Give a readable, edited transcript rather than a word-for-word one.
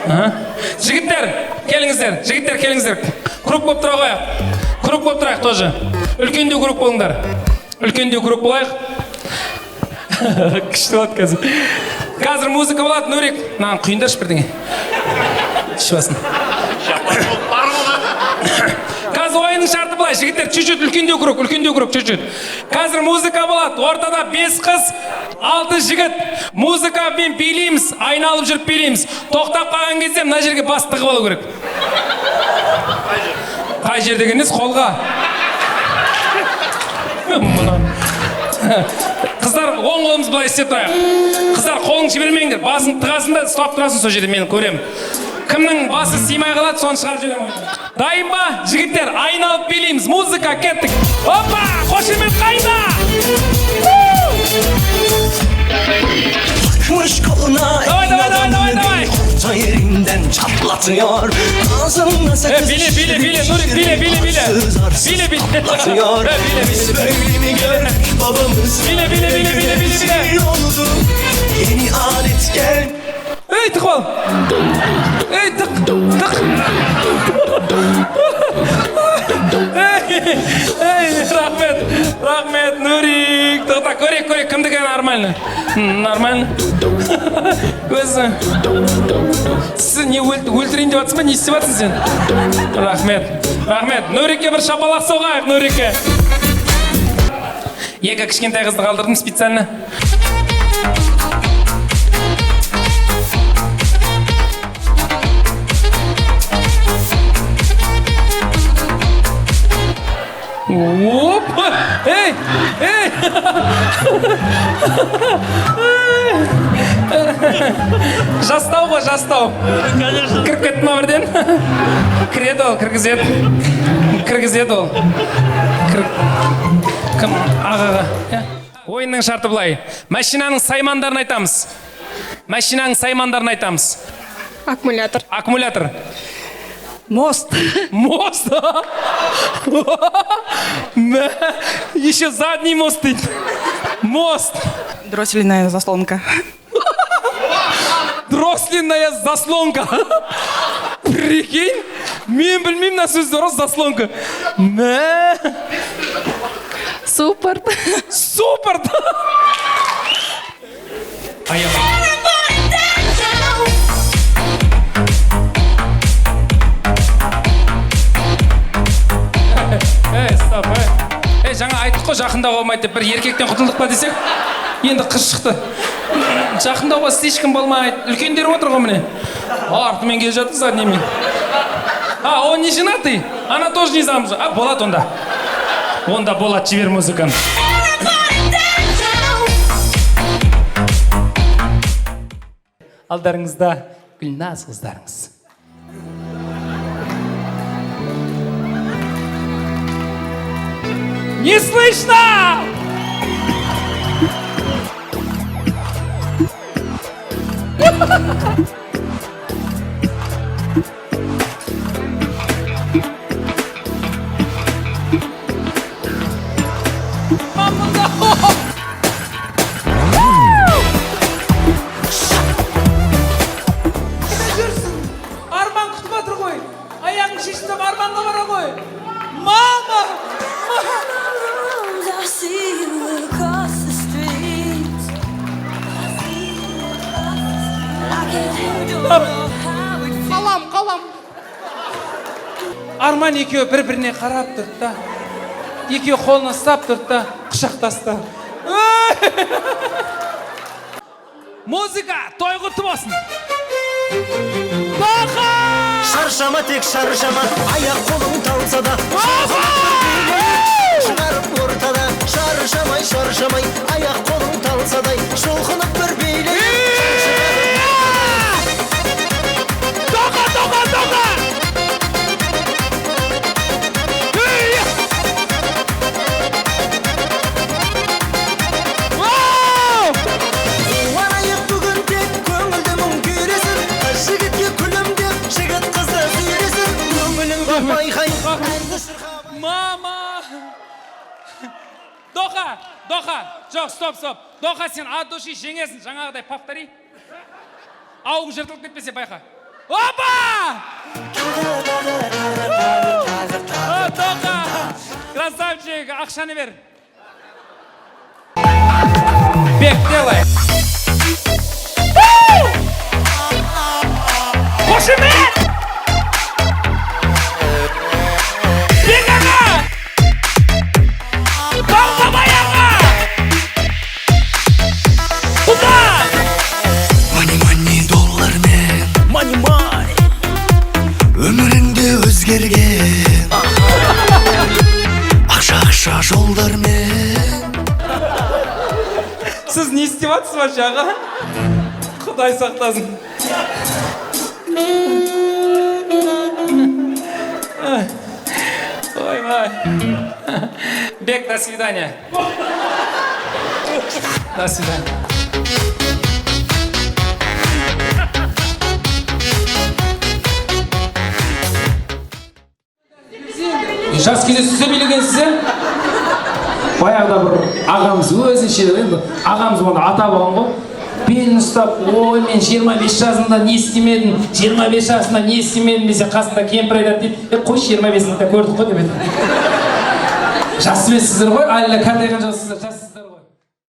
Жігіттер, келіңіздер, жігіттер, келіңіздер. Круг болып тұра қояйық. Круг болып тұрайық тоже. Үлкендеу круг болыңдар. Үлкендеу круг болайық. Күшті болады қазір. Қазір музыка болады, Нурик. Наған құйындаршы бірдеңе. Шыбасын. Қазір ойынның шарты былай, жігіттер, чуть-чуть үлкендеу круг, чуть-чуть. Қазір музыка болады, ортада 5 қыз, 6 жігіт. Музыка мен билейміз, айналып жүріп билейміз. Тоқтап қалған кезде мына жерге бас тығып алу керек. Қай жер дегеніңіз қолға. Қыздар, оң қолымыз былай істеп тұрайық. Қыздар, қолың жібермеңдер, басын тығасын да ұстап тұрасың сол жерде, мен көремін. Кімнің басы симай қалады, соны шығарып жіберемін. Дайын ба, жігіттер, айналып билейміз, музыка, кеттік. Опа, қошемет қайда! Takmış koluna Давай. Kolca yerinden çatlatıyor Ağzımda sakız Bile, Nurik, bile. Patlatıyor Biz böyle mi gördük babamız Bile oldu Yeni adet gel Ey tık bal. Ey tık. Ey, рахмет, Нурик. Так, көрек, кімдікі нормально? Нормально. Өзі. Сіз не өлтірейін деп жатсың ба, не істеп жатсың сен? Рахмет. Нурикке бір шапалақ соғайық, Нурикке. Екі кішкентай қызды қалдырдым специально. Опа! Ей! Жастау ғой, жастау. Кіріп кетті ма бірден? Кіреді ол, кіргізеді ол. Кім? Ағаға. Ойынның шарты бұлай. Машинаның саймандарын айтамыз. Аккумулятор. Мост. Еще задний мост. Мост. Дроссельная заслонка. Дроссельная заслонка. Прикинь? Мен білмеймін на сөзді дұрыс заслонка. Супер. Стоп, жаңа айттық қой жақындауға болмайды деп, бір еркектен құтылдық па десек, енді қыз шықты. Жақындауға ешкім болмайды, үлкендер отыр ғой міне. Артымен келе жатыр заднемен. Он не женатый? Она тоже не замужем. Болады онда. Онда болады, жібер музыканы. Алдарыңызда Гүлназ қыздарыңыз. Не слышно! Арман күтіп отыр ғой. Аяғың шешініп арманға бара ғой. Мама! I see you across the street. Қалам. Арман екеуі бір-біріне қарап тұрды да. Екеуі қолына ұстап тұрды да, құшақтасты. Музыка, той құтты болсын. Тоқа! Шаршама тек шаршама Аяқ қолың талса да Шығарып ортада Шаршамай Аяқ қолың талсадай Шолқынып бір бейле Тоқа! Уанайық бүгін тек көңілді мұң күйресін Қыз жігітке күлімдеп жігіт қызды сүйресін Көңілің байқай Мама! Доқа! Жоқ, стоп. Доқа, сен от души жеңесің. Жаңағыдай повтори. Ауың жыртылып кетпесе байқа. Опа! Тоқа! Красавчик, ақшаны бер. Бек, делай. Қошемет! Бек аға! Балғабай аға! Құдан! Мани доллармен Мани-май! өміріңде өзгерген ақша жолдармен Сіз не істеп жатсыз ба жаңа? Құдай сақтасын. Ой. Бек, до свидания. До свидания. Жас кезде сөз сөйлегенсіз, баяғыда бір ағамыз өзінше енді ағамыз оны ата болған ғой. Белін ұстап, ой мен 25 жасымда не істемедім, 25 жасымда не істемедім десе қасында кемпір айтады дейді. Қойшы 25-іңді көрдік қой деп еді. Жас емессіздер ғой, әлі кәртайған жоқсыздар, жас.